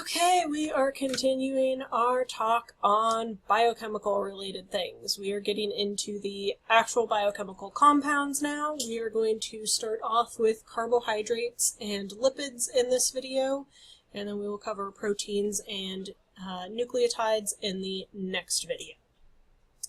Okay, we are continuing our talk on biochemical related things. We are getting into the actual biochemical compounds now. We are going to start off with carbohydrates and lipids in this video, and then we will cover proteins and nucleotides in the next video.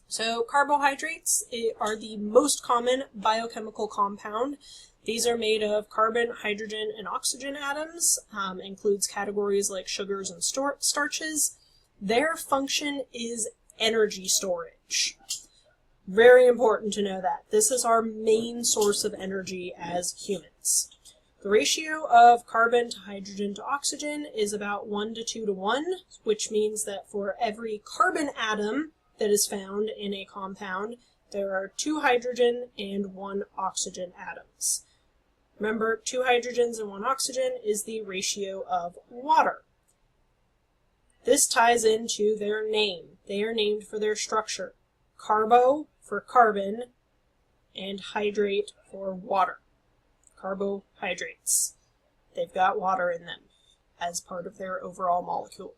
So carbohydrates are the most common biochemical compound. These are made of carbon, hydrogen, and oxygen atoms, includes categories like sugars and starches. Their function is energy storage. Very important to know that. This is our main source of energy as humans. The ratio of carbon to hydrogen to oxygen is about 1 to 2 to 1, which means that for every carbon atom that is found in a compound, there are 2 hydrogen and 1 oxygen atoms. Remember, 2 hydrogens and 1 oxygen is the ratio of water. This ties into their name. They are named for their structure. Carbo for carbon and hydrate for water. Carbohydrates. They've got water in them as part of their overall molecule.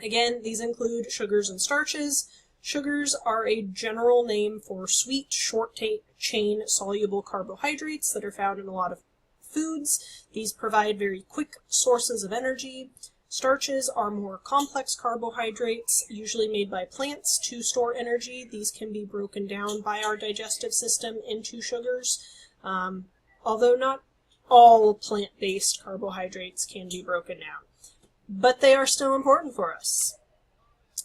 Again, these include sugars and starches. Sugars are a general name for sweet, short-chain soluble carbohydrates that are found in a lot of foods. These provide very quick sources of energy. Starches are more complex carbohydrates, usually made by plants to store energy. These can be broken down by our digestive system into sugars, although not all plant-based carbohydrates can be broken down. But they are still important for us.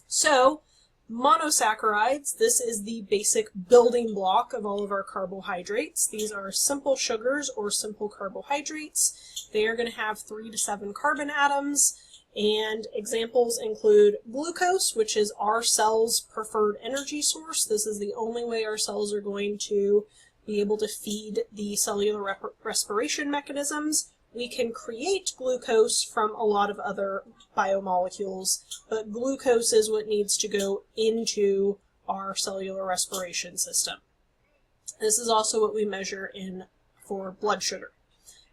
So, monosaccharides, this is the basic building block of all of our carbohydrates. These are simple sugars or simple carbohydrates. They are going to have 3 to 7 carbon atoms, and examples include glucose, which is our cell's preferred energy source. This is the only way our cells are going to be able to feed the cellular respiration mechanisms. We can create glucose from a lot of other biomolecules, but glucose is what needs to go into our cellular respiration system. This is also what we measure for blood sugar.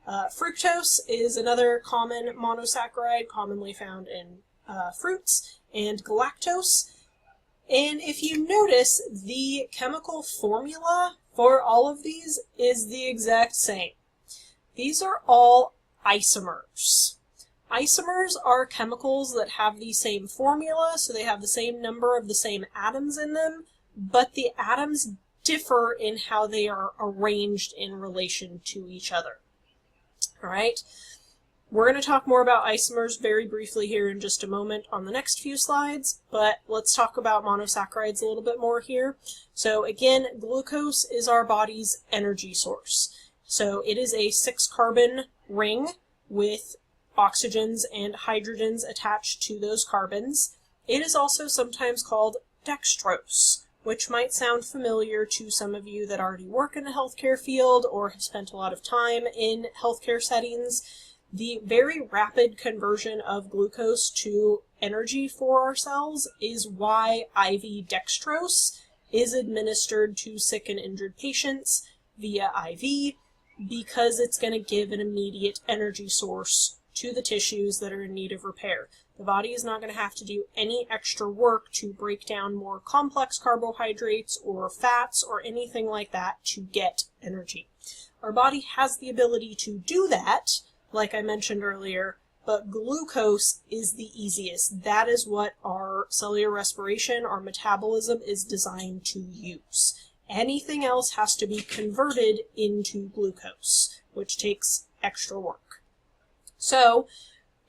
Fructose is another common monosaccharide commonly found in fruits, and galactose. And if you notice, the chemical formula for all of these is the exact same. These are all isomers. Isomers are chemicals that have the same formula, so they have the same number of the same atoms in them, but the atoms differ in how they are arranged in relation to each other. All right? We're going to talk more about isomers very briefly here in just a moment on the next few slides, but let's talk about monosaccharides a little bit more here. So again, glucose is our body's energy source. So it is a 6-carbon ring with oxygens and hydrogens attached to those carbons. It is also sometimes called dextrose, which might sound familiar to some of you that already work in the healthcare field or have spent a lot of time in healthcare settings. The very rapid conversion of glucose to energy for our cells is why IV dextrose is administered to sick and injured patients via IV, because it's going to give an immediate energy source to the tissues that are in need of repair. The body is not going to have to do any extra work to break down more complex carbohydrates or fats or anything like that to get energy. Our body has the ability to do that, like I mentioned earlier, but glucose is the easiest. That is what our cellular respiration, our metabolism is designed to use. Anything else has to be converted into glucose, which takes extra work. So,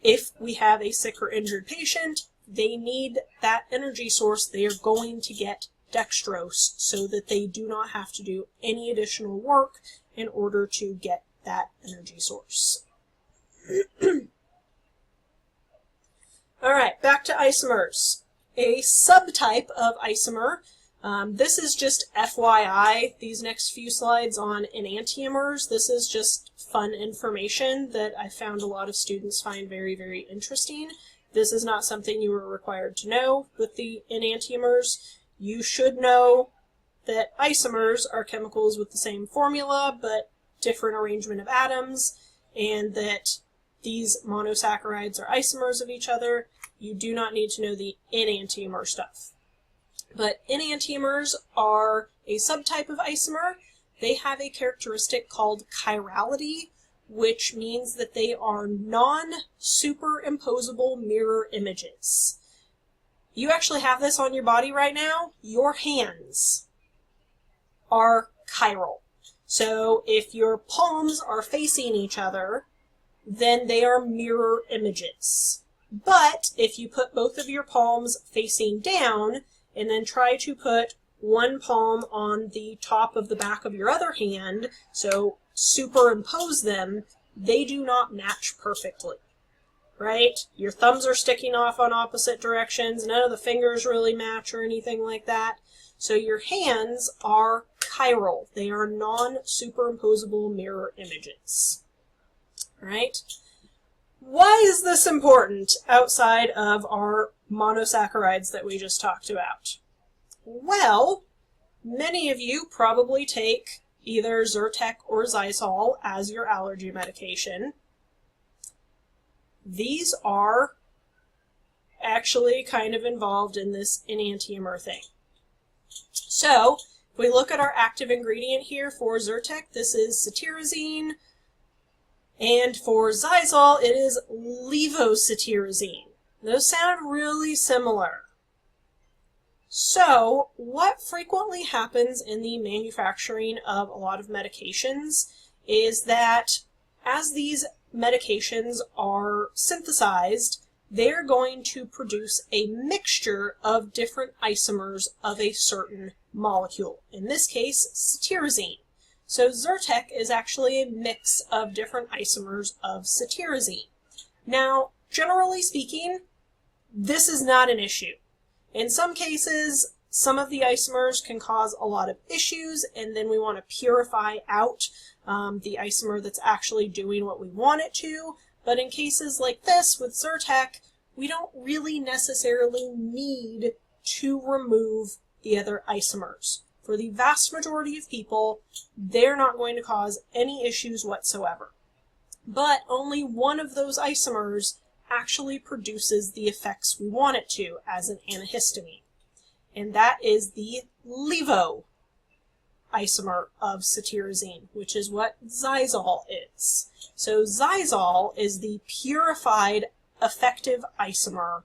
if we have a sick or injured patient, they need that energy source. They are going to get dextrose so that they do not have to do any additional work in order to get that energy source. All right, back to isomers. A subtype of isomer. This is just FYI, these next few slides on enantiomers. This is just fun information that I found a lot of students find very, very interesting. This is not something you are required to know with the enantiomers. You should know that isomers are chemicals with the same formula but different arrangement of atoms, and that these monosaccharides are isomers of each other. You do not need to know the enantiomer stuff. But enantiomers are a subtype of isomer. They have a characteristic called chirality, which means that they are non-superimposable mirror images. You actually have this on your body right now. Your hands are chiral. So if your palms are facing each other, then they are mirror images. But if you put both of your palms facing down and then try to put one palm on the top of the back of your other hand, so superimpose them, they do not match perfectly. Right? Your thumbs are sticking off on opposite directions. None of the fingers really match or anything like that. So your hands are chiral. They are non-superimposable mirror images. All right? Why is this important outside of our monosaccharides that we just talked about? Well, many of you probably take either Zyrtec or Zysol as your allergy medication. These are actually kind of involved in this enantiomer thing. So, if we look at our active ingredient here for Zyrtec, this is cetirizine, and for Zysol, it is levocetirizine. Those sound really similar. So, what frequently happens in the manufacturing of a lot of medications is that as these medications are synthesized, they're going to produce a mixture of different isomers of a certain molecule. In this case, cetirizine. So Zyrtec is actually a mix of different isomers of cetirizine. Now, generally speaking, this is not an issue. In some cases, some of the isomers can cause a lot of issues, and then we want to purify out the isomer that's actually doing what we want it to. But in cases like this with Zyrtec, we don't really necessarily need to remove the other isomers. For the vast majority of people, they're not going to cause any issues whatsoever. But only one of those isomers actually produces the effects we want it to as an antihistamine. And that is the levo isomer of cetirizine, which is what Zysol is. So Zysol is the purified effective isomer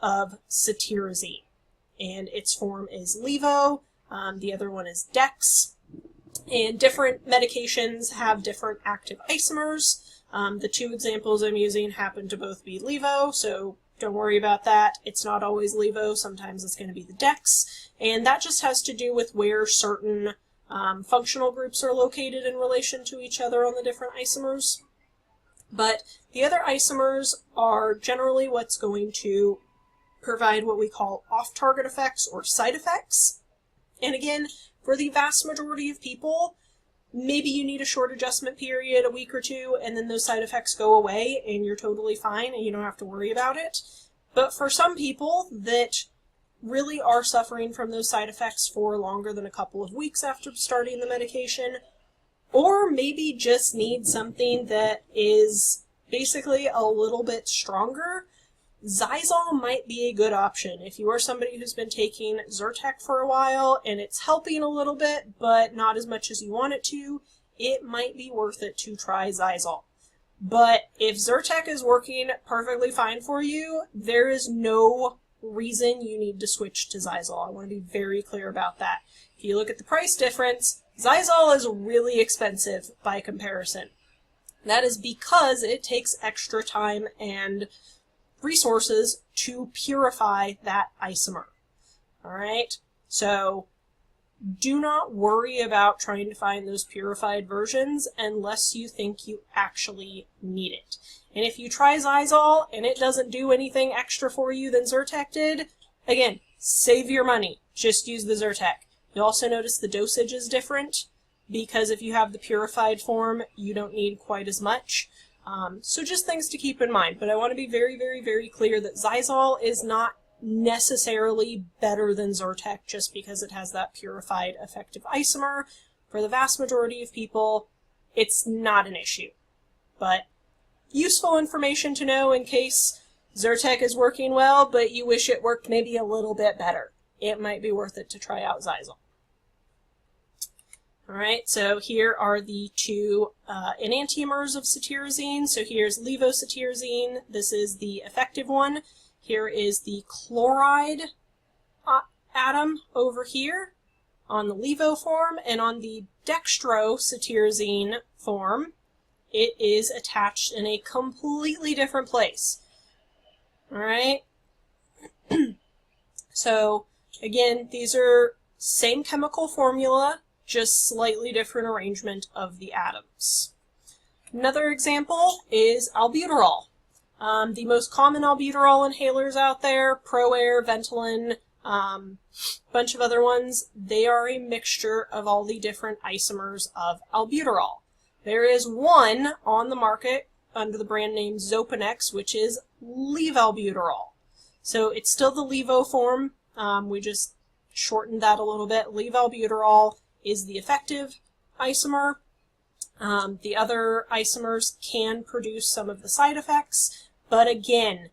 of cetirizine, and its form is levo. The other one is dex, and different medications have different active isomers. The two examples I'm using happen to both be levo, so don't worry about that. It's not always levo. Sometimes it's going to be the dex, and that just has to do with where certain functional groups are located in relation to each other on the different isomers. But the other isomers are generally what's going to provide what we call off-target effects or side effects. And again, for the vast majority of people, maybe you need a short adjustment period, a week or two, and then those side effects go away and you're totally fine and you don't have to worry about it. But for some people that really are suffering from those side effects for longer than a couple of weeks after starting the medication, or maybe just need something that is basically a little bit stronger, Zysol might be a good option. If you are somebody who's been taking Zyrtec for a while and it's helping a little bit, but not as much as you want it to, it might be worth it to try Zysol. But if Zyrtec is working perfectly fine for you, there is no reason you need to switch to Zysol. I want to be very clear about that. If you look at the price difference, Zysol is really expensive by comparison. That is because it takes extra time and resources to purify that isomer. Alright? So do not worry about trying to find those purified versions unless you think you actually need it. And if you try Zysol and it doesn't do anything extra for you than Zyrtec did, again, save your money. Just use the Zyrtec. You'll also notice the dosage is different because if you have the purified form, you don't need quite as much. So just things to keep in mind. But I want to be very, very, very clear that Zysol is not necessarily better than Zyrtec just because it has that purified effective isomer. For the vast majority of people, it's not an issue. But useful information to know in case Zyrtec is working well, but you wish it worked maybe a little bit better. It might be worth it to try out Xyzal. All right, so here are the two enantiomers of cetirizine. So here's levocetirizine. This is the effective one. Here is the chloride atom over here on the levo form, and on the dextrocetirizine form, it is attached in a completely different place. All right. So again, these are same chemical formula, just slightly different arrangement of the atoms. Another example is albuterol. The most common albuterol inhalers out there, ProAir, Ventolin, bunch of other ones, they are a mixture of all the different isomers of albuterol. There is one on the market under the brand name Xopenex, which is levalbuterol. So it's still the levo form, we just shortened that a little bit. Levalbuterol is the effective isomer. The other isomers can produce some of the side effects, but again,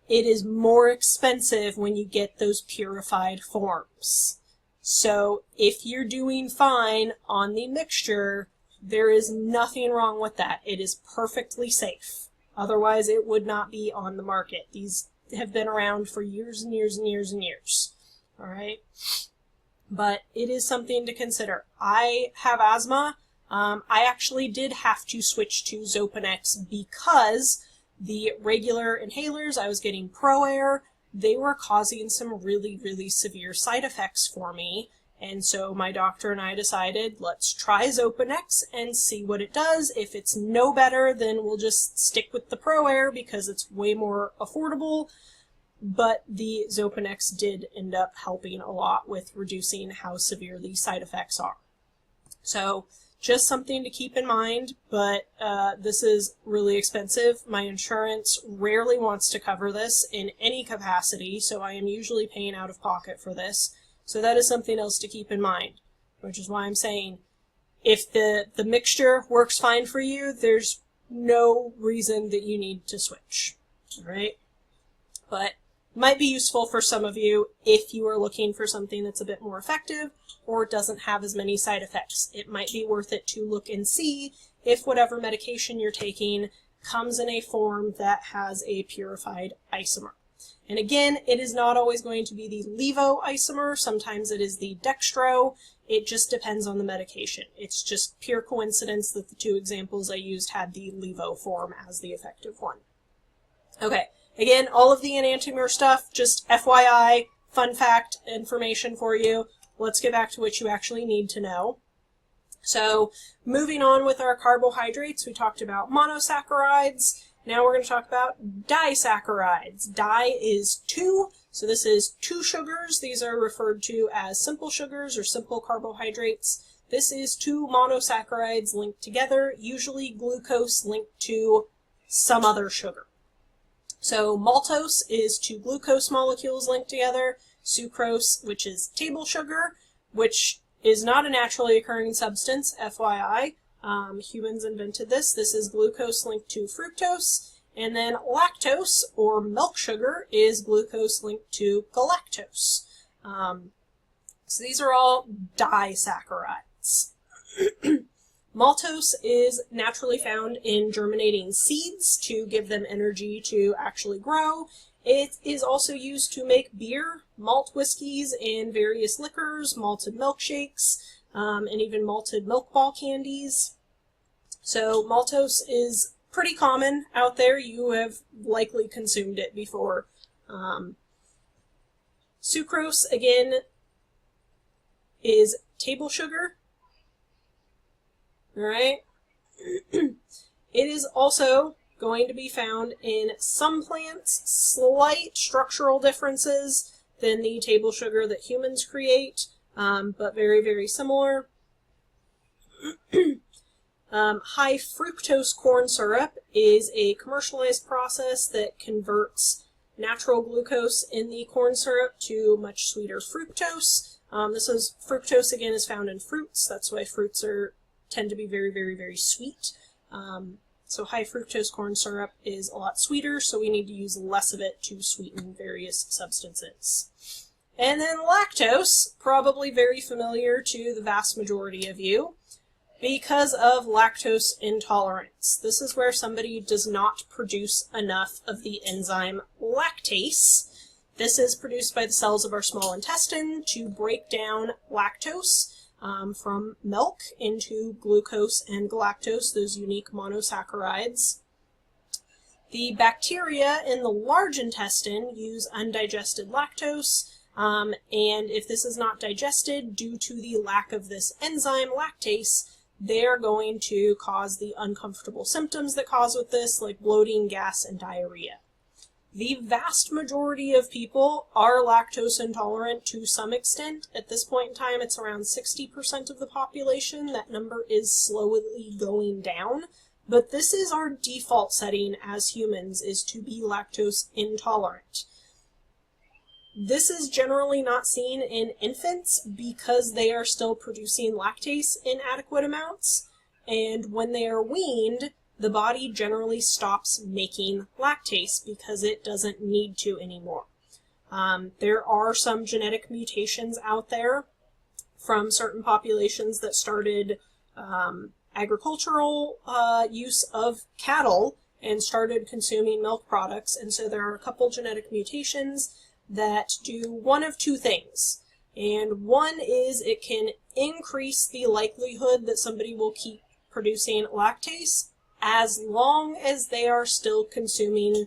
it is more expensive when you get those purified forms. So if you're doing fine on the mixture, there is nothing wrong with that. It is perfectly safe. Otherwise, it would not be on the market. These have been around for years and years and years and years. All right? But it is something to consider. I have asthma. I actually did have to switch to Xopenex because the regular inhalers I was getting ProAir, they were causing some really, really severe side effects for me. And so my doctor and I decided, let's try Xopenex and see what it does. If it's no better, then we'll just stick with the ProAir because it's way more affordable. But the Xopenex did end up helping a lot with reducing how severe these side effects are. So just something to keep in mind, but this is really expensive. My insurance rarely wants to cover this in any capacity, so I am usually paying out of pocket for this. So that is something else to keep in mind, which is why I'm saying if the mixture works fine for you, there's no reason that you need to switch, all right? But might be useful for some of you if you are looking for something that's a bit more effective or doesn't have as many side effects. It might be worth it to look and see if whatever medication you're taking comes in a form that has a purified isomer. And again, it is not always going to be the levo isomer. Sometimes it is the dextro. It just depends on the medication. It's just pure coincidence that the two examples I used had the levo form as the effective one. Okay. Again, all of the enantiomer stuff, just FYI, fun fact information for you. Let's get back to what you actually need to know. So, moving on with our carbohydrates, we talked about monosaccharides. Now we're going to talk about disaccharides. Di is 2, so this is 2 sugars. These are referred to as simple sugars or simple carbohydrates. This is 2 monosaccharides linked together, usually glucose linked to some other sugar. So maltose is 2 glucose molecules linked together, sucrose, which is table sugar, which is not a naturally occurring substance, FYI. Humans invented this. This is glucose linked to fructose, and then lactose, or milk sugar, is glucose linked to galactose. So these are all disaccharides. Maltose is naturally found in germinating seeds to give them energy to actually grow. It is also used to make beer, malt whiskeys, and various liquors, malted milkshakes, and even malted milk ball candies. So maltose is pretty common out there. You have likely consumed it before. Sucrose, again, is table sugar. All right. It is also going to be found in some plants, slight structural differences than the table sugar that humans create, but very, very similar. High fructose corn syrup is a commercialized process that converts natural glucose in the corn syrup to much sweeter fructose. Fructose, again, is found in fruits. That's why fruits tend to be very, very, very sweet. So high fructose corn syrup is a lot sweeter, so we need to use less of it to sweeten various substances. And then lactose, probably very familiar to the vast majority of you, because of lactose intolerance. This is where somebody does not produce enough of the enzyme lactase. This is produced by the cells of our small intestine to break down lactose from milk into glucose and galactose, those unique monosaccharides. The bacteria in the large intestine use undigested lactose, and if this is not digested due to the lack of this enzyme lactase, they're going to cause the uncomfortable symptoms that cause with this, like bloating, gas, and diarrhea. The vast majority of people are lactose intolerant to some extent. At this point in time, it's around 60% of the population. That number is slowly going down, but this is our default setting as humans, is to be lactose intolerant. This is generally not seen in infants because they are still producing lactase in adequate amounts, and when they are weaned, the body generally stops making lactase because it doesn't need to anymore. There are some genetic mutations out there from certain populations that started agricultural use of cattle and started consuming milk products, and so there are a couple genetic mutations that do one of two things. And one is it can increase the likelihood that somebody will keep producing lactase as long as they are still consuming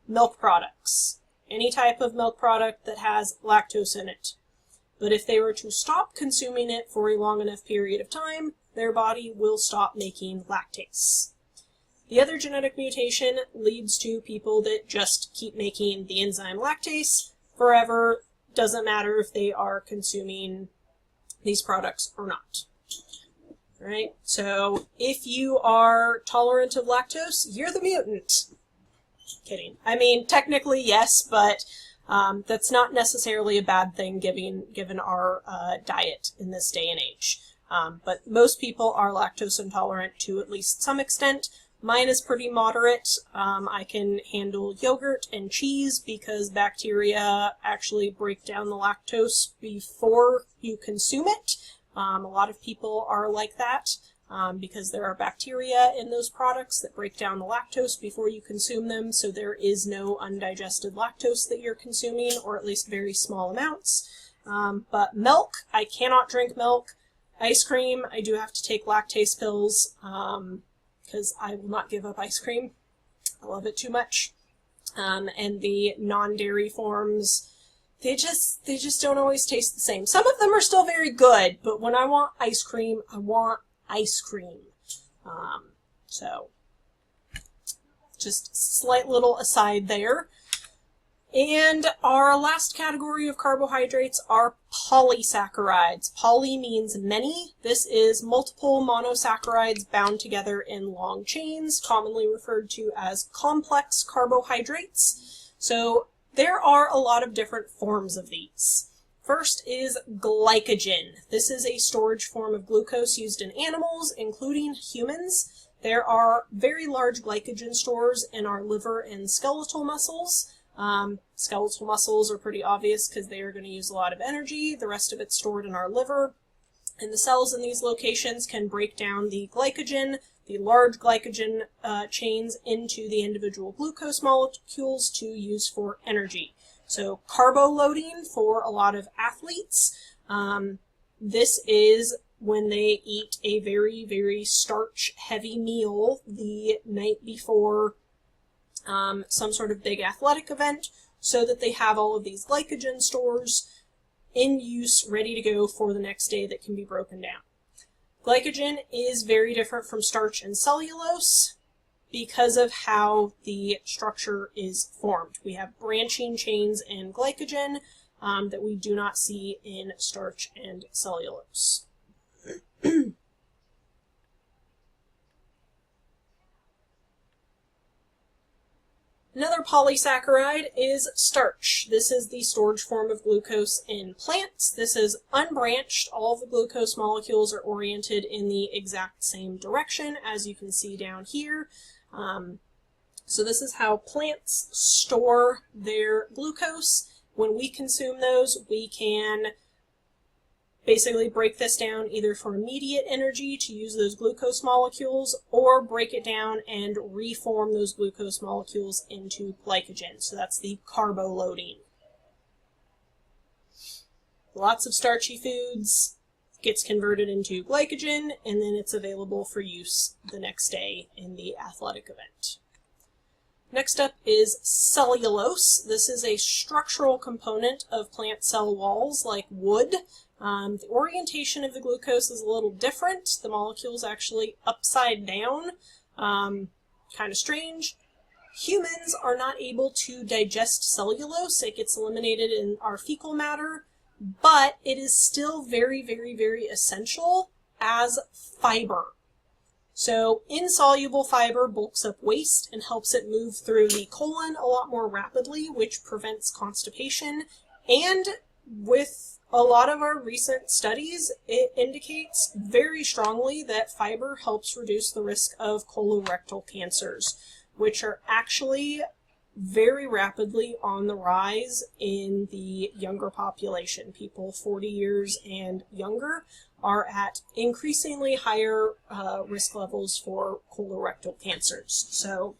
milk products, any type of milk product that has lactose in it. But if they were to stop consuming it for a long enough period of time, their body will stop making lactase. The other genetic mutation leads to people that just keep making the enzyme lactase forever. Doesn't matter if they are consuming these products or not. Right? So if you are tolerant of lactose, you're the mutant. Kidding. I mean, technically yes, but that's not necessarily a bad thing given our diet in this day and age. But most people are lactose intolerant to at least some extent. Mine is pretty moderate. I can handle yogurt and cheese because bacteria actually break down the lactose before you consume it. A lot of people are like that because there are bacteria in those products that break down the lactose before you consume them, so there is no undigested lactose that you're consuming, or at least very small amounts. But milk, I cannot drink milk. Ice cream, I do have to take lactase pills. Because I will not give up ice cream. I love it too much. And the non-dairy forms, they just don't always taste the same. Some of them are still very good, but when I want ice cream, I want ice cream. So, just slight little aside there. And our last category of carbohydrates are polysaccharides. Poly means many. This is multiple monosaccharides bound together in long chains, commonly referred to as complex carbohydrates. So there are a lot of different forms of these. First is glycogen. This is a storage form of glucose used in animals, including humans. There are very large glycogen stores in our liver and skeletal muscles. Skeletal muscles are pretty obvious because they are going to use a lot of energy. The rest of it's stored in our liver. And the cells in these locations can break down the glycogen, the large glycogen chains, into the individual glucose molecules to use for energy. So carbo loading for a lot of athletes. This is when they eat a very, very starch-heavy meal the night before some sort of big athletic event, so that they have all of these glycogen stores in use, ready to go for the next day that can be broken down. Glycogen is very different from starch and cellulose because of how the structure is formed. We have branching chains in glycogen that we do not see in starch and cellulose. Another polysaccharide is starch. This is the storage form of glucose in plants. This is unbranched. All of the glucose molecules are oriented in the exact same direction, as you can see down here. So this is how plants store their glucose. When we consume those, we can basically break this down either for immediate energy to use those glucose molecules, or break it down and reform those glucose molecules into glycogen. So that's the carbo loading. Lots of starchy foods, gets converted into glycogen, and then it's available for use the next day in the athletic event. Next up is cellulose. This is a structural component of plant cell walls like wood. The orientation of the glucose is a little different. The molecule's actually upside down, kind of strange. Humans are not able to digest cellulose. It gets eliminated in our fecal matter, but it is still very, very, very essential as fiber. So insoluble fiber bulks up waste and helps it move through the colon a lot more rapidly, which prevents constipation. And with a lot of our recent studies, it indicates very strongly that fiber helps reduce the risk of colorectal cancers, which are actually very rapidly on the rise in the younger population. People 40 years and younger are at increasingly higher risk levels for colorectal cancers. So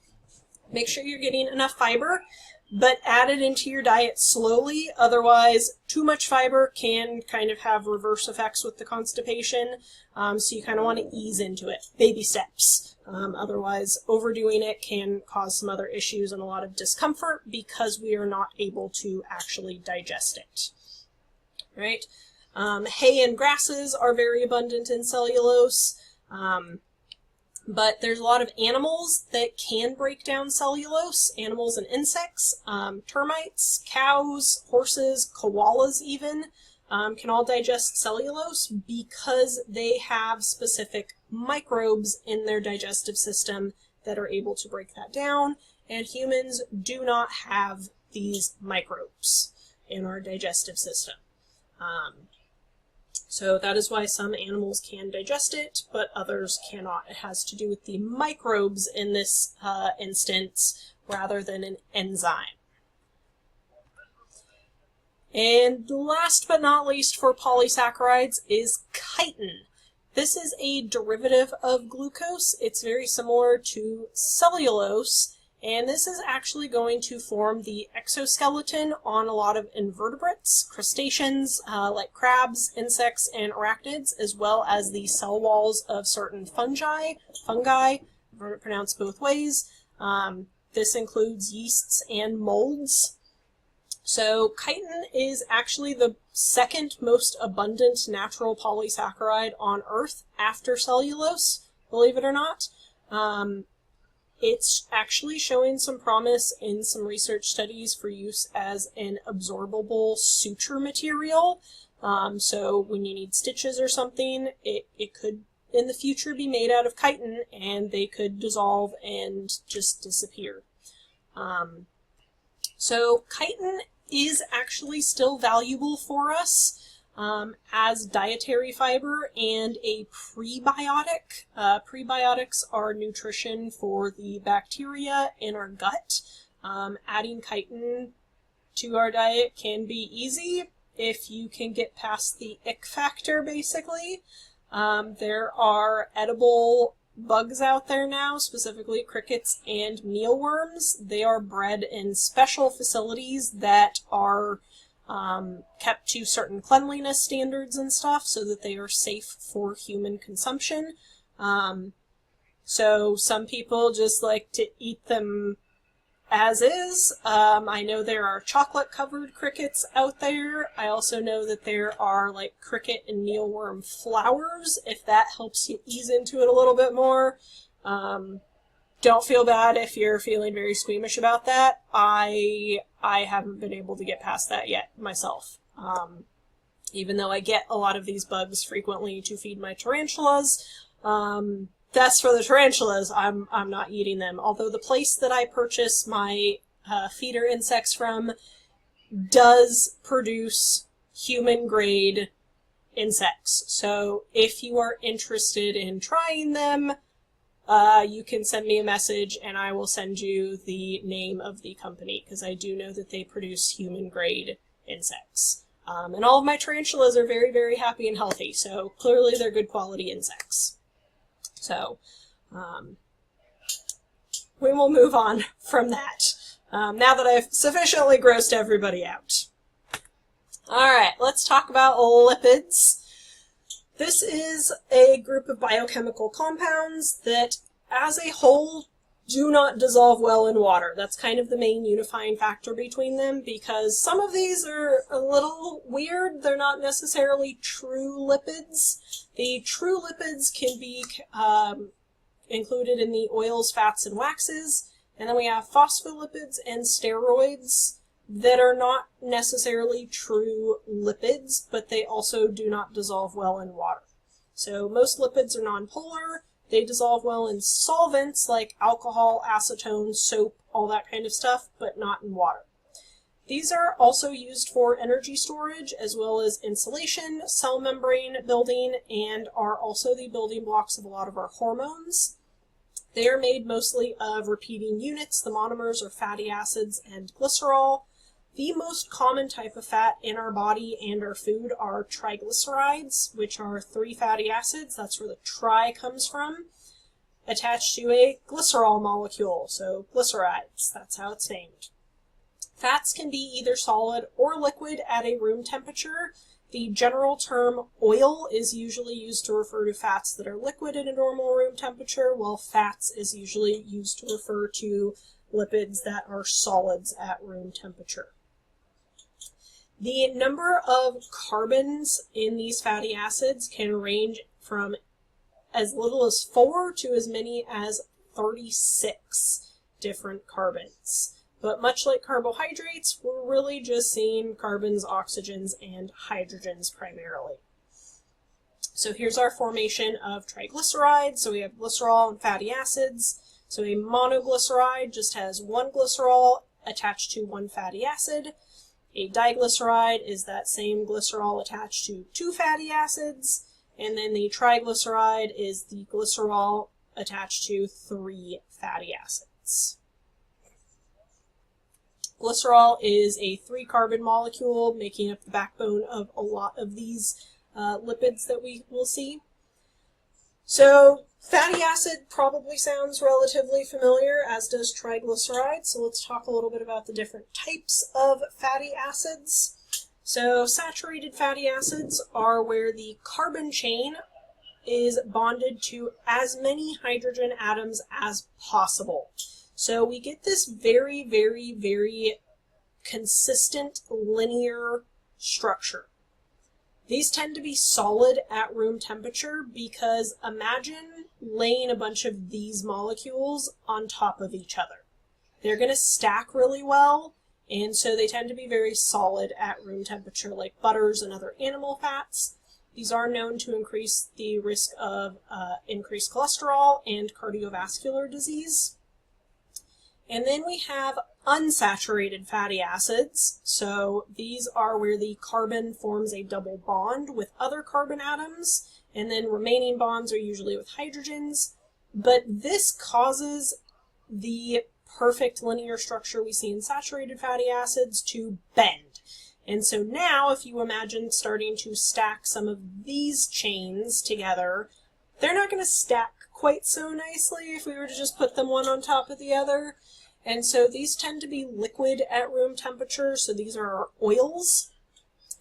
make sure you're getting enough fiber, but add it into your diet slowly. Otherwise, too much fiber can kind of have reverse effects with the constipation. So you kind of want to ease into it. Baby steps. Otherwise, overdoing it can cause some other issues and a lot of discomfort because we are not able to actually digest it. Right? Hay and grasses are very abundant in cellulose. But there's a lot of animals that can break down cellulose, animals and insects, termites, cows, horses, koalas even, can all digest cellulose because they have specific microbes in their digestive system that are able to break that down, and humans do not have these microbes in our digestive system. So that is why some animals can digest it, but others cannot. It has to do with the microbes in this instance rather than an enzyme. And last but not least for polysaccharides is chitin. This is a derivative of glucose. It's very similar to cellulose, and this is actually going to form the exoskeleton on a lot of invertebrates, crustaceans like crabs, insects, and arachnids, as well as the cell walls of certain fungi, pronounced both ways. This includes yeasts and molds. So chitin is actually the second most abundant natural polysaccharide on Earth after cellulose, believe it or not. It's actually showing some promise in some research studies for use as an absorbable suture material. So when you need stitches or something, it could in the future be made out of chitin, and they could dissolve and just disappear. So chitin is actually still valuable for us as dietary fiber and a prebiotic. Prebiotics are nutrition for the bacteria in our gut. Adding chitin to our diet can be easy if you can get past the ick factor, basically. There are edible bugs out there now, specifically crickets and mealworms. They are bred in special facilities that are kept to certain cleanliness standards and stuff so that they are safe for human consumption. So some people just like to eat them as is. I know there are chocolate-covered crickets out there. I also know that there are like cricket and mealworm flowers, if that helps you ease into it a little bit more. Don't feel bad if you're feeling very squeamish about that. I haven't been able to get past that yet myself. Even though I get a lot of these bugs frequently to feed my tarantulas. That's for the tarantulas. I'm not eating them. Although the place that I purchase my feeder insects from does produce human-grade insects. So if you are interested in trying them, you can send me a message and I will send you the name of the company, because I do know that they produce human-grade insects. And all of my tarantulas are very, very happy and healthy, so clearly they're good quality insects. So, we will move on from that, now that I've sufficiently grossed everybody out. Alright, let's talk about lipids. This is a group of biochemical compounds that, as a whole, do not dissolve well in water. That's kind of the main unifying factor between them, because some of these are a little weird. They're not necessarily true lipids. The true lipids can be included in the oils, fats, and waxes. And then we have phospholipids and steroids that are not necessarily true lipids, but they also do not dissolve well in water. So most lipids are nonpolar. They dissolve well in solvents like alcohol, acetone, soap, all that kind of stuff, but not in water. These are also used for energy storage as well as insulation, cell membrane building, and are also the building blocks of a lot of our hormones. They are made mostly of repeating units. The monomers are fatty acids and glycerol. The most common type of fat in our body and our food are triglycerides, which are 3 fatty acids, that's where the tri comes from, attached to a glycerol molecule, so glycerides, that's how it's named. Fats can be either solid or liquid at a room temperature. The general term oil is usually used to refer to fats that are liquid at a normal room temperature, while fats is usually used to refer to lipids that are solids at room temperature. The number of carbons in these fatty acids can range from as little as 4 to as many as 36 different carbons. But much like carbohydrates, we're really just seeing carbons, oxygens, and hydrogens primarily. So here's our formation of triglycerides. So we have glycerol and fatty acids. So a monoglyceride just has one glycerol attached to one fatty acid. A diglyceride is that same glycerol attached to 2 fatty acids, and then the triglyceride is the glycerol attached to 3 fatty acids. Glycerol is a 3-carbon molecule making up the backbone of a lot of these lipids that we will see. So fatty acid probably sounds relatively familiar, as does triglyceride. So let's talk a little bit about the different types of fatty acids. So saturated fatty acids are where the carbon chain is bonded to as many hydrogen atoms as possible. So we get this very, very, very consistent linear structure. These tend to be solid at room temperature because imagine laying a bunch of these molecules on top of each other. They're going to stack really well, and so they tend to be very solid at room temperature, like butters and other animal fats. These are known to increase the risk of increased cholesterol and cardiovascular disease. And then we have unsaturated fatty acids. So these are where the carbon forms a double bond with other carbon atoms, and then remaining bonds are usually with hydrogens. But this causes the perfect linear structure we see in saturated fatty acids to bend. And so now, if you imagine starting to stack some of these chains together, they're not going to stack quite so nicely if we were to just put them one on top of the other. And so these tend to be liquid at room temperature, so these are our oils,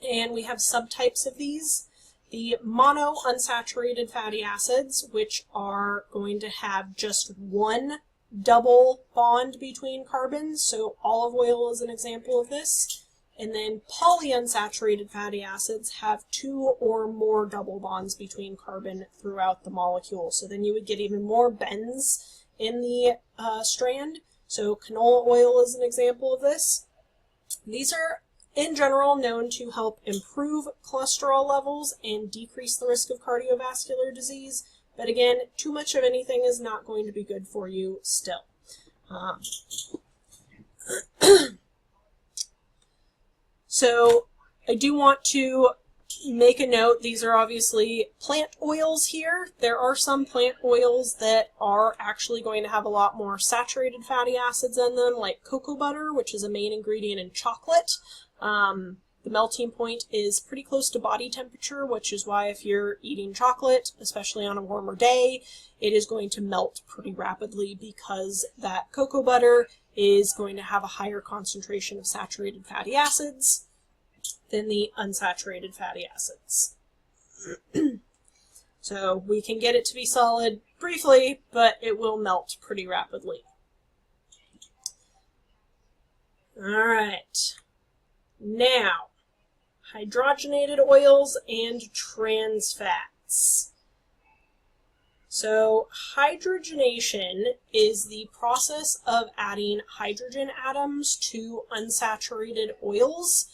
and we have subtypes of these. The monounsaturated fatty acids, which are going to have just one double bond between carbons, so olive oil is an example of this. And then polyunsaturated fatty acids have 2 or more double bonds between carbon throughout the molecule, so then you would get even more bends in the strand. So canola oil is an example of this. These are, in general, known to help improve cholesterol levels and decrease the risk of cardiovascular disease. But again, too much of anything is not going to be good for you still. So I do want to make a note, these are obviously plant oils here. There are some plant oils that are actually going to have a lot more saturated fatty acids in them, like cocoa butter, which is a main ingredient in chocolate. The melting point is pretty close to body temperature, which is why if you're eating chocolate, especially on a warmer day, it is going to melt pretty rapidly because that cocoa butter is going to have a higher concentration of saturated fatty acids than the unsaturated fatty acids. So we can get it to be solid briefly, but it will melt pretty rapidly. All right. Now, hydrogenated oils and trans fats. So hydrogenation is the process of adding hydrogen atoms to unsaturated oils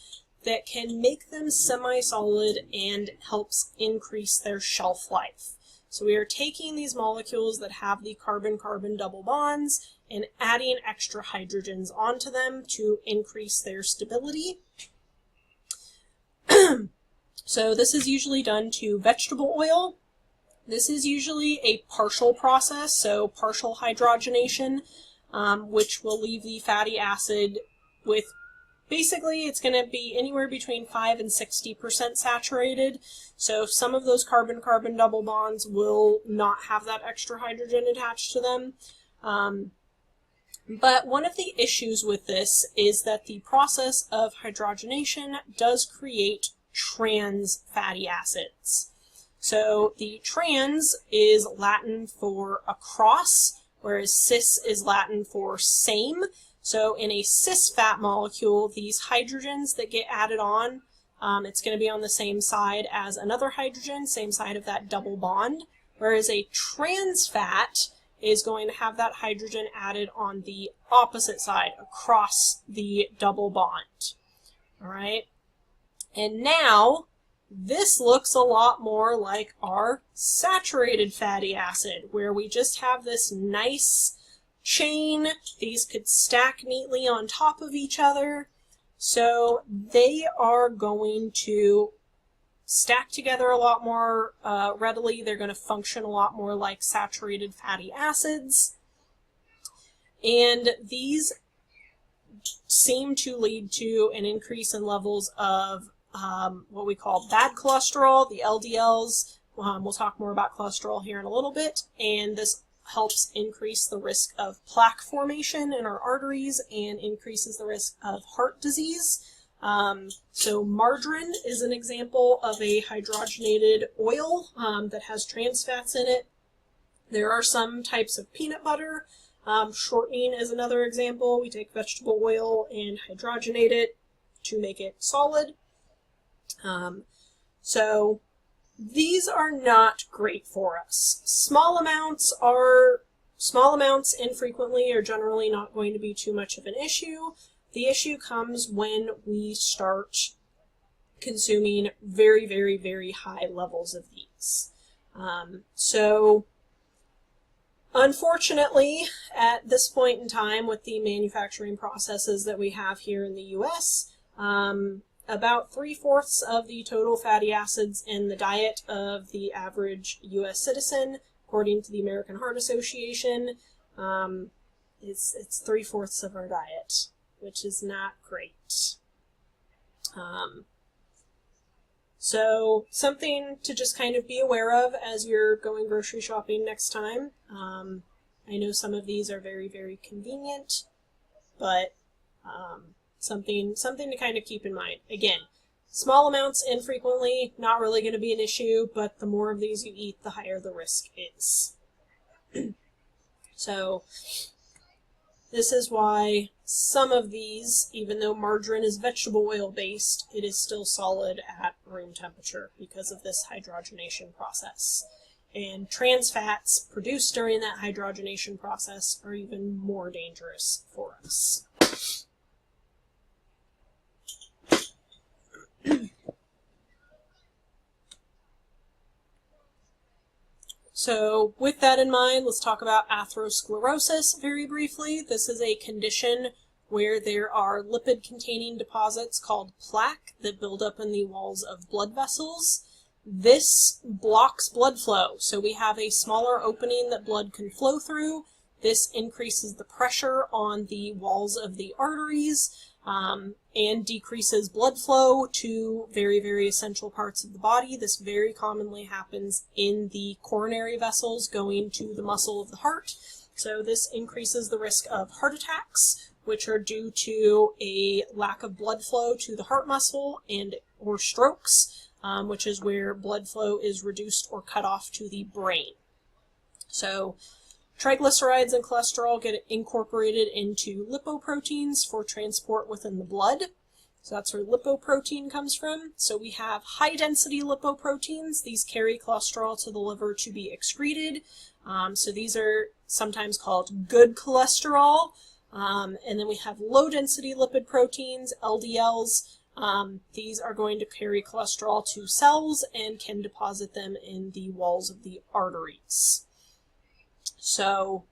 that can make them semi-solid and helps increase their shelf life. So we are taking these molecules that have the carbon-carbon double bonds and adding extra hydrogens onto them to increase their stability. So this is usually done to vegetable oil. This is usually a partial process, so partial hydrogenation, which will leave the fatty acid with, basically it's going to be anywhere between 5 and 60% saturated. So some of those carbon-carbon double bonds will not have that extra hydrogen attached to them. But one of the issues with this is that the process of hydrogenation does create trans fatty acids. So the trans is Latin for across, whereas cis is Latin for same. So in a cis fat molecule, these hydrogens that get added on, it's going to be on the same side as another hydrogen, same side of that double bond, whereas a trans fat is going to have that hydrogen added on the opposite side, across the double bond. All right? And now, this looks a lot more like our saturated fatty acid, where we just have this nice chain. These could stack neatly on top of each other. So they are going to stack together a lot more readily. They're going to function a lot more like saturated fatty acids. And these seem to lead to an increase in levels of what we call bad cholesterol, the LDLs. We'll talk more about cholesterol here in a little bit. And this helps increase the risk of plaque formation in our arteries and increases the risk of heart disease. So margarine is an example of a hydrogenated oil that has trans fats in it. There are some types of peanut butter. Shortening is another example. We take vegetable oil and hydrogenate it to make it solid. So these are not great for us. Small amounts infrequently are generally not going to be too much of an issue. The issue comes when we start consuming very, very, very high levels of these. So unfortunately, at this point in time with the manufacturing processes that we have here in the U.S., about 3/4 of the total fatty acids in the diet of the average U.S. citizen, according to the American Heart Association, it's 3/4 of our diet, which is not great. So something to just kind of be aware of as you're going grocery shopping next time. I know some of these are very, very convenient, but something to kind of keep in mind. Again, small amounts infrequently, not really going to be an issue, but the more of these you eat, the higher the risk is. So this is why some of these, even though margarine is vegetable oil based, it is still solid at room temperature because of this hydrogenation process. And trans fats produced during that hydrogenation process are even more dangerous for us. So with that in mind, let's talk about atherosclerosis very briefly. This is a condition where there are lipid-containing deposits called plaque that build up in the walls of blood vessels. This blocks blood flow, so we have a smaller opening that blood can flow through. This increases the pressure on the walls of the arteries and decreases blood flow to very, very essential parts of the body. This very commonly happens in the coronary vessels going to the muscle of the heart. So this increases the risk of heart attacks, which are due to a lack of blood flow to the heart muscle, or strokes, which is where blood flow is reduced or cut off to the brain. So triglycerides and cholesterol get incorporated into lipoproteins for transport within the blood. So that's where lipoprotein comes from. So we have high-density lipoproteins. These carry cholesterol to the liver to be excreted. So these are sometimes called good cholesterol. And then we have low-density lipid proteins, LDLs. These are going to carry cholesterol to cells and can deposit them in the walls of the arteries. So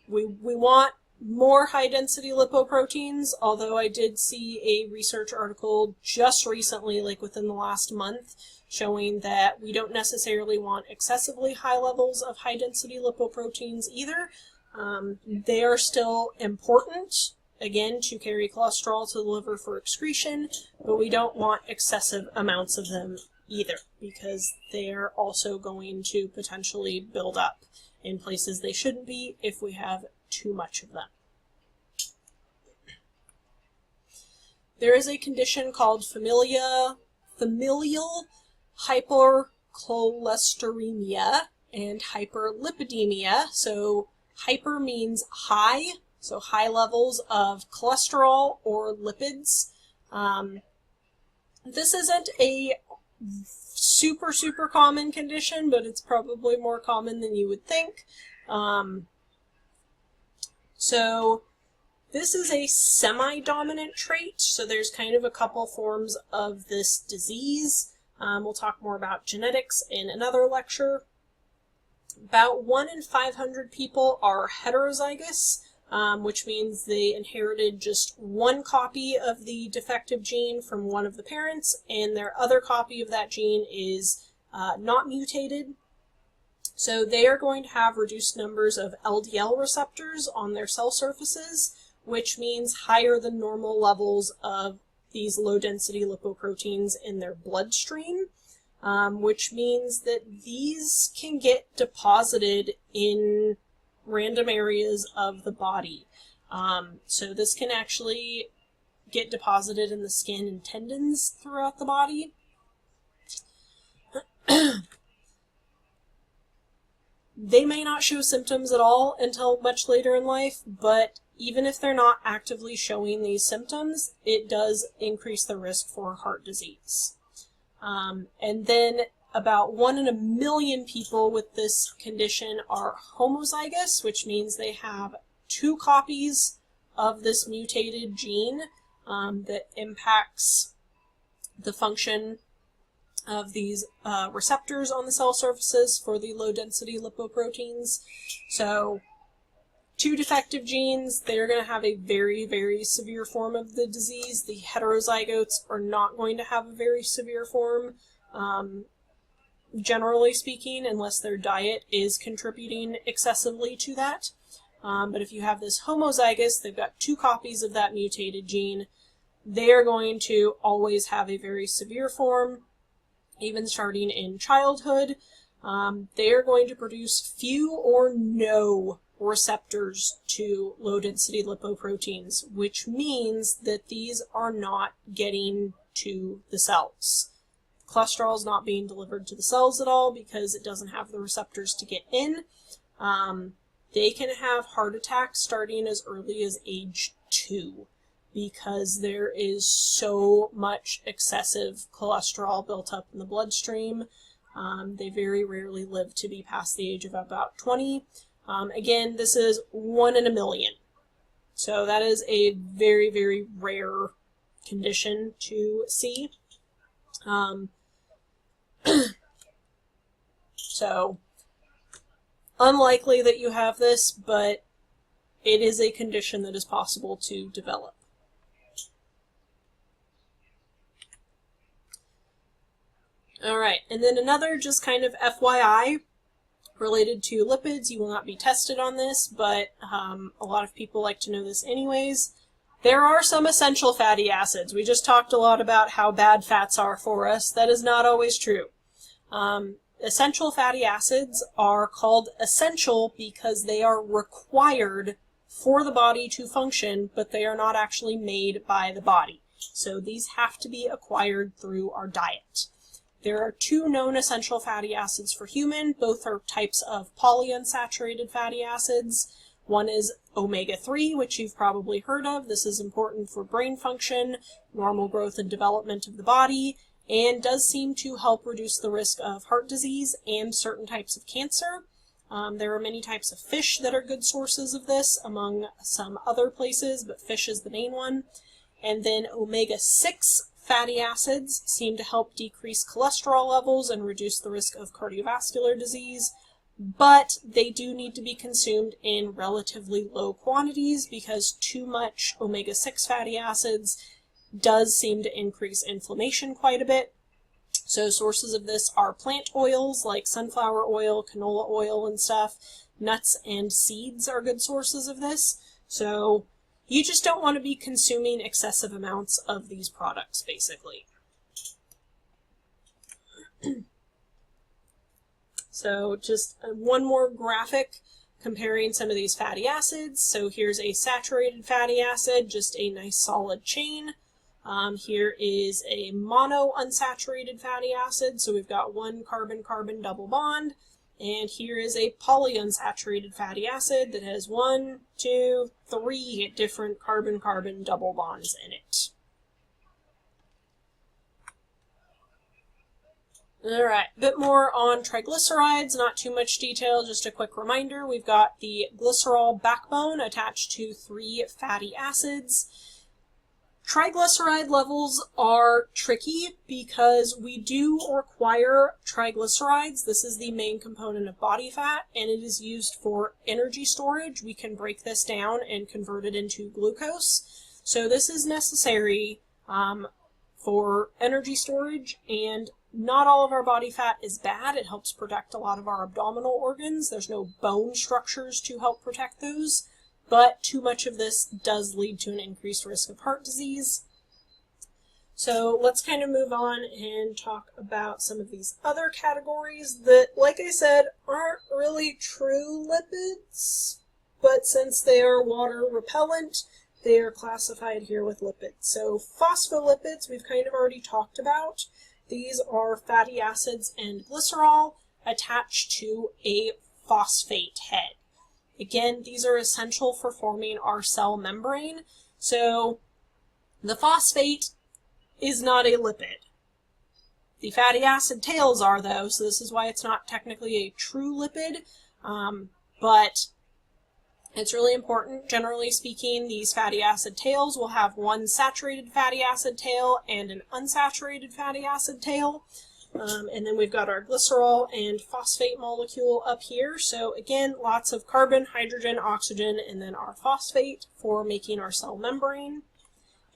we want more high-density lipoproteins, although I did see a research article just recently, like within the last month, showing that we don't necessarily want excessively high levels of high-density lipoproteins either. They are still important, again, to carry cholesterol to the liver for excretion, but we don't want excessive amounts of them either, because they're also going to potentially build up in places they shouldn't be if we have too much of them. There is a condition called familial hypercholesteremia and hyperlipidemia. So hyper means high, so high levels of cholesterol or lipids. This isn't a super common condition, but it's probably more common than you would think. So this is a semi-dominant trait, so there's kind of a couple forms of this disease. We'll talk more about genetics in another lecture. About 1 in 500 people are heterozygous, which means they inherited just one copy of the defective gene from one of the parents, and their other copy of that gene is not mutated. So they are going to have reduced numbers of LDL receptors on their cell surfaces, which means higher than normal levels of these low-density lipoproteins in their bloodstream, which means that these can get deposited in random areas of the body. So this can actually get deposited in the skin and tendons throughout the body. They may not show symptoms at all until much later in life, but even if they're not actively showing these symptoms, it does increase the risk for heart disease. And then about 1 in a million people with this condition are homozygous, which means they have 2 copies of this mutated gene that impacts the function of these receptors on the cell surfaces for the low-density lipoproteins. So 2 defective genes, they're going to have a very severe form of the disease. The heterozygotes are not going to have a very severe form, generally speaking, unless their diet is contributing excessively to that. But if you have this homozygous, they've got 2 copies of that mutated gene, they're going to always have a very severe form, even starting in childhood. They're going to produce few or no receptors to low-density lipoproteins, which means that these are not getting to the cells. Cholesterol is not being delivered to the cells at all because it doesn't have the receptors to get in. They can have heart attacks starting as early as age 2 because there is so much excessive cholesterol built up in the bloodstream. They very rarely live to be past the age of about 20. Again, this is 1 in a million. So that is a very rare condition to see. So unlikely that you have this, but it is a condition that is possible to develop. All right, and then another just kind of FYI related to lipids. You will not be tested on this, but a lot of people like to know this anyways. There are some essential fatty acids. We just talked a lot about how bad fats are for us. That is not always true. Essential fatty acids are called essential because they are required for the body to function, but they are not actually made by the body. So these have to be acquired through our diet. There are two known essential fatty acids for human. Both are types of polyunsaturated fatty acids. One is omega-3, which you've probably heard of. This is important for brain function, normal growth and development of the body, and does seem to help reduce the risk of heart disease and certain types of cancer. There are many types of fish that are good sources of this, among some other places, but fish is the main one. And then omega-6 fatty acids seem to help decrease cholesterol levels and reduce the risk of cardiovascular disease, but they do need to be consumed in relatively low quantities because too much omega-6 fatty acids does seem to increase inflammation quite a bit. So sources of this are plant oils like sunflower oil, canola oil and stuff. Nuts and seeds are good sources of this. So you just don't want to be consuming excessive amounts of these products, basically. So just one more graphic comparing some of these fatty acids. So here's a saturated fatty acid, just a nice solid chain. Here is a monounsaturated fatty acid. So we've got one carbon-carbon double bond. And here is a polyunsaturated fatty acid that has 1, 2, 3 different carbon-carbon double bonds in it. Alright, a bit more on triglycerides, not too much detail, just a quick reminder. We've got the glycerol backbone attached to 3 fatty acids. Triglyceride levels are tricky because we do require triglycerides. This is the main component of body fat, and it is used for energy storage. We can break this down and convert it into glucose. So this is necessary for energy storage, and not all of our body fat is bad. It helps protect a lot of our abdominal organs. There's no bone structures to help protect those. But too much of this does lead to an increased risk of heart disease. So let's kind of move on and talk about some of these other categories that, like I said, aren't really true lipids, but since they are water repellent, they are classified here with lipids. So phospholipids we've kind of already talked about. These are fatty acids and glycerol attached to a phosphate head. Again, these are essential for forming our cell membrane. So the phosphate is not a lipid. The fatty acid tails are, though, so this is why it's not technically a true lipid, but it's really important. Generally speaking, these fatty acid tails will have one saturated fatty acid tail and an unsaturated fatty acid tail. And then we've got our glycerol and phosphate molecule up here. So again, lots of carbon, hydrogen, oxygen, and then our phosphate for making our cell membrane.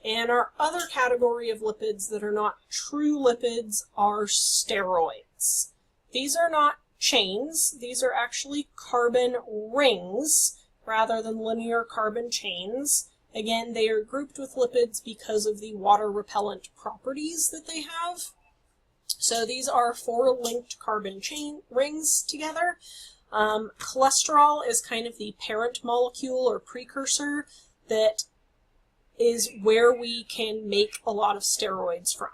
And our other category of lipids that are not true lipids are steroids. These are not chains. These are actually carbon rings rather than linear carbon chains. Again, they are grouped with lipids because of the water repellent properties that they have. So these are 4 linked carbon chain rings together. Cholesterol is kind of the parent molecule or precursor that is where we can make a lot of steroids from.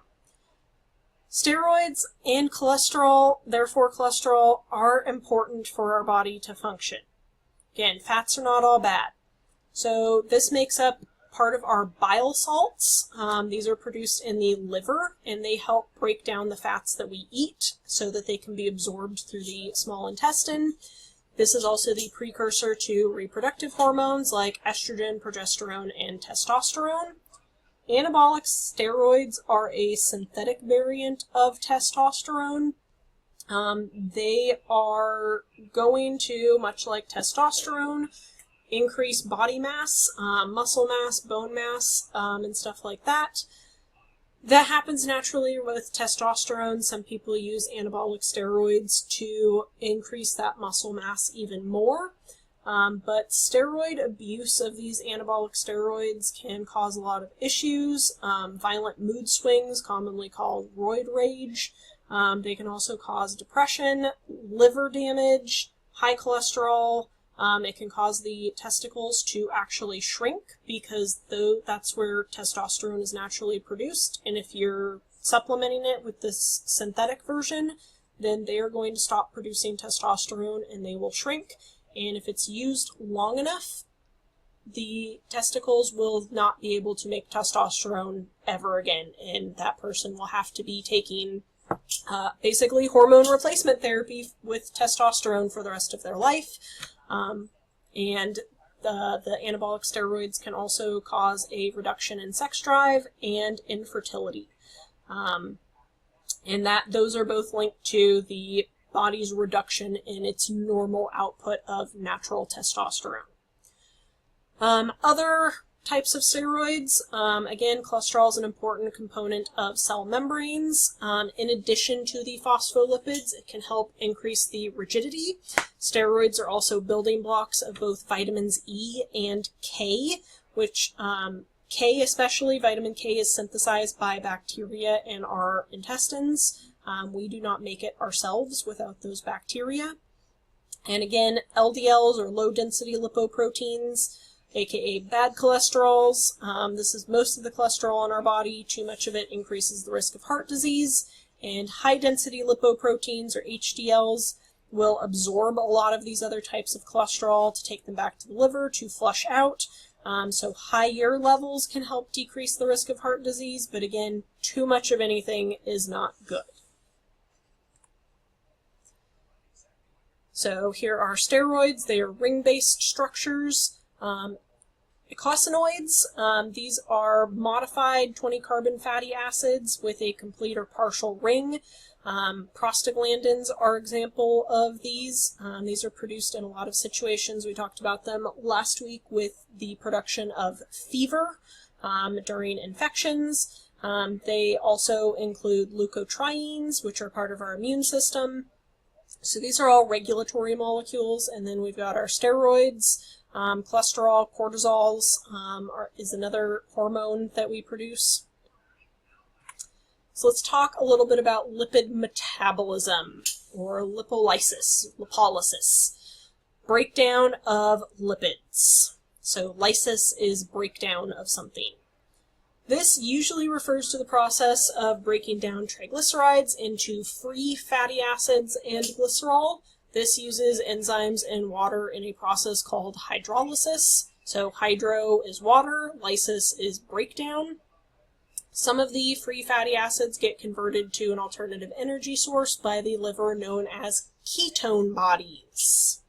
Steroids and cholesterol, therefore cholesterol, are important for our body to function. Again, fats are not all bad. So this makes up part of our bile salts. These are produced in the liver, and they help break down the fats that we eat so that they can be absorbed through the small intestine. This is also the precursor to reproductive hormones like estrogen, progesterone, and testosterone. Anabolic steroids are a synthetic variant of testosterone. They are going to, much like testosterone, increase body mass, muscle mass, bone mass, and stuff like that. That happens naturally with testosterone. Some people use anabolic steroids to increase that muscle mass even more. But steroid abuse of these anabolic steroids can cause a lot of issues. Violent mood swings, commonly called roid rage. They can also cause depression, liver damage, high cholesterol. It can cause the testicles to actually shrink because that's where testosterone is naturally produced. And if you're supplementing it with this synthetic version, then they are going to stop producing testosterone and they will shrink. And if it's used long enough, the testicles will not be able to make testosterone ever again. And that person will have to be taking basically hormone replacement therapy with testosterone for the rest of their life. And the anabolic steroids can also cause a reduction in sex drive and infertility. And those are both linked to the body's reduction in its normal output of natural testosterone. Other types of steroids, again, cholesterol is an important component of cell membranes. In addition to the phospholipids, it can help increase the rigidity. Steroids are also building blocks of both vitamins E and K, which K especially, vitamin K, is synthesized by bacteria in our intestines. We do not make it ourselves without those bacteria. And again, LDLs or low-density lipoproteins, aka bad cholesterols. This is most of the cholesterol in our body. Too much of it increases the risk of heart disease. And high-density lipoproteins, or HDLs, will absorb a lot of these other types of cholesterol to take them back to the liver to flush out. So higher levels can help decrease the risk of heart disease, but again, too much of anything is not good. So here are steroids. They are ring-based structures. Eicosanoids, these are modified 20-carbon fatty acids with a complete or partial ring. Prostaglandins are an example of these. These are produced in a lot of situations. We talked about them last week with the production of fever during infections. They also include leukotrienes, which are part of our immune system. So these are all regulatory molecules, and then we've got our steroids. Cholesterol, cortisols is another hormone that we produce. So let's talk a little bit about lipid metabolism, or lipolysis, breakdown of lipids. So lysis is breakdown of something. This usually refers to the process of breaking down triglycerides into free fatty acids and glycerol. This uses enzymes and water in a process called hydrolysis. So hydro is water, lysis is breakdown. Some of the free fatty acids get converted to an alternative energy source by the liver known as ketone bodies.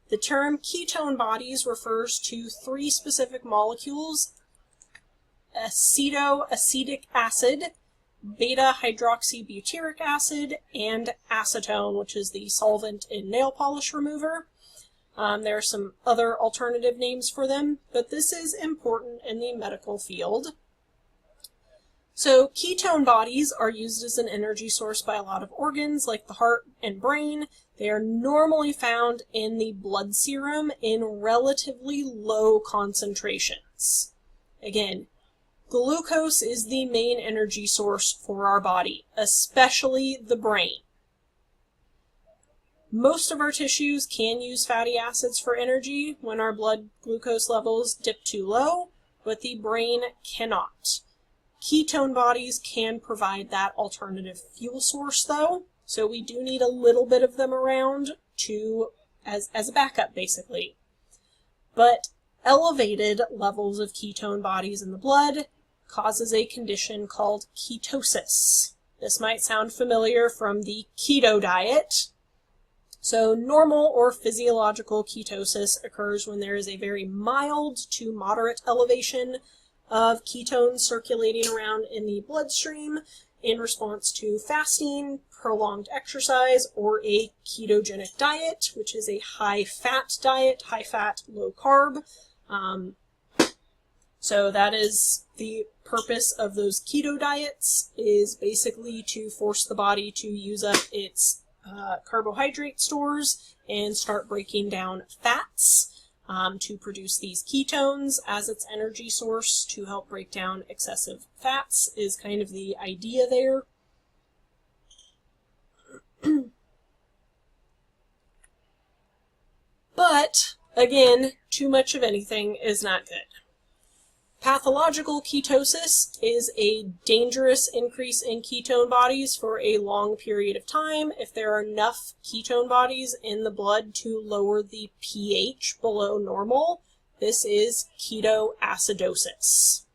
The term ketone bodies refers to three specific molecules: acetoacetic acid, beta-hydroxybutyric acid, and acetone, which is the solvent in nail polish remover. There are some other alternative names for them, but this is important in the medical field. So ketone bodies are used as an energy source by a lot of organs, like the heart and brain. They are normally found in the blood serum in relatively low concentrations. Again, glucose is the main energy source for our body, especially the brain. Most of our tissues can use fatty acids for energy when our blood glucose levels dip too low, but the brain cannot. Ketone bodies can provide that alternative fuel source, though, so we do need a little bit of them around as a backup, basically. But elevated levels of ketone bodies in the blood causes a condition called ketosis. This might sound familiar from the keto diet. So normal or physiological ketosis occurs when there is a very mild to moderate elevation of ketones circulating around in the bloodstream, in response to fasting, prolonged exercise, or a ketogenic diet, which is a high-fat diet, high-fat, low-carb. So that is the purpose of those keto diets, is basically to force the body to use up its carbohydrate stores and start breaking down fats to produce these ketones as its energy source to help break down excessive fats is kind of the idea there. But, again, too much of anything is not good. Pathological ketosis is a dangerous increase in ketone bodies for a long period of time. If there are enough ketone bodies in the blood to lower the pH below normal, this is ketoacidosis.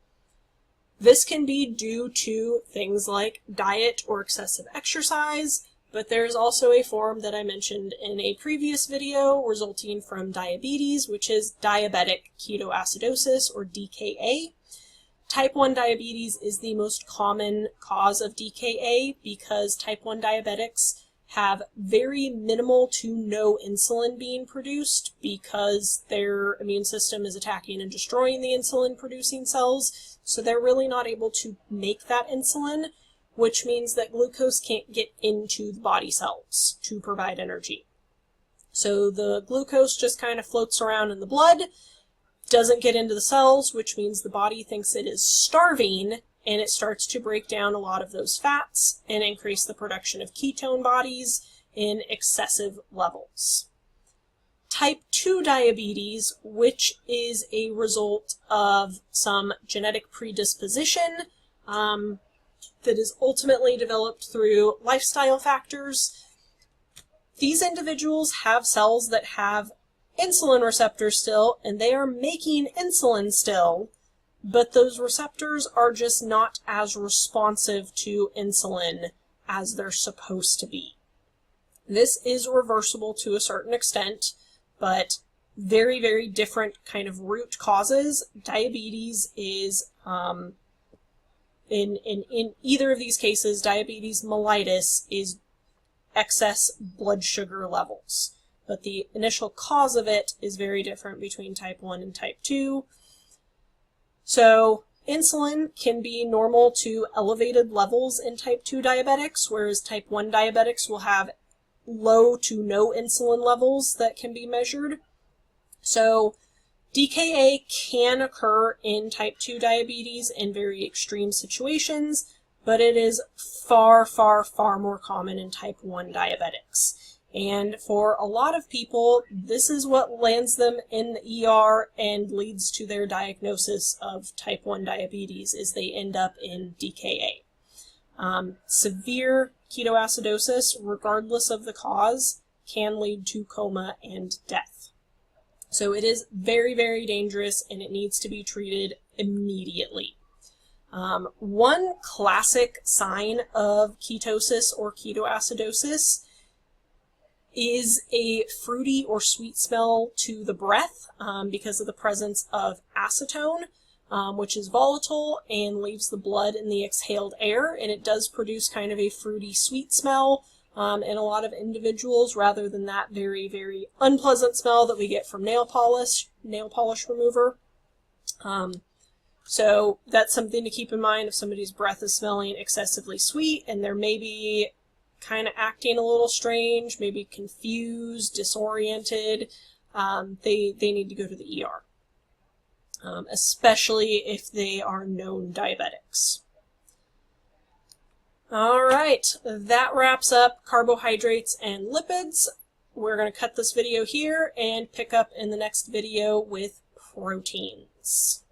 This can be due to things like diet or excessive exercise, but there's also a form that I mentioned in a previous video resulting from diabetes, which is diabetic ketoacidosis, or DKA. Type 1 diabetes is the most common cause of DKA because type 1 diabetics have very minimal to no insulin being produced because their immune system is attacking and destroying the insulin-producing cells, so they're really not able to make that insulin, which means that glucose can't get into the body cells to provide energy. So the glucose just kind of floats around in the blood, doesn't get into the cells, which means the body thinks it is starving, and it starts to break down a lot of those fats and increase the production of ketone bodies in excessive levels. Type 2 diabetes, which is a result of some genetic predisposition, that is ultimately developed through lifestyle factors. These individuals have cells that have insulin receptors still, and they are making insulin still, but those receptors are just not as responsive to insulin as they're supposed to be. This is reversible to a certain extent, but very, very different kind of root causes. Diabetes is in either of these cases, diabetes mellitus is excess blood sugar levels. But the initial cause of it is very different between type 1 and type 2. So insulin can be normal to elevated levels in type 2 diabetics, whereas type 1 diabetics will have low to no insulin levels that can be measured. So DKA can occur in type 2 diabetes in very extreme situations, but it is far, far, far more common in type 1 diabetics. And for a lot of people, this is what lands them in the ER and leads to their diagnosis of type 1 diabetes, is they end up in DKA. Severe ketoacidosis, regardless of the cause, can lead to coma and death. So it is very, very dangerous, and it needs to be treated immediately. One classic sign of ketosis or ketoacidosis is a fruity or sweet smell to the breath because of the presence of acetone, which is volatile and leaves the blood in the exhaled air, and it does produce kind of a fruity sweet smell in a lot of individuals, rather than that very, very unpleasant smell that we get from nail polish remover. So that's something to keep in mind if somebody's breath is smelling excessively sweet and they're maybe kind of acting a little strange, maybe confused, disoriented. They need to go to the ER, especially if they are known diabetics. All right, that wraps up carbohydrates and lipids. We're going to cut this video here and pick up in the next video with proteins.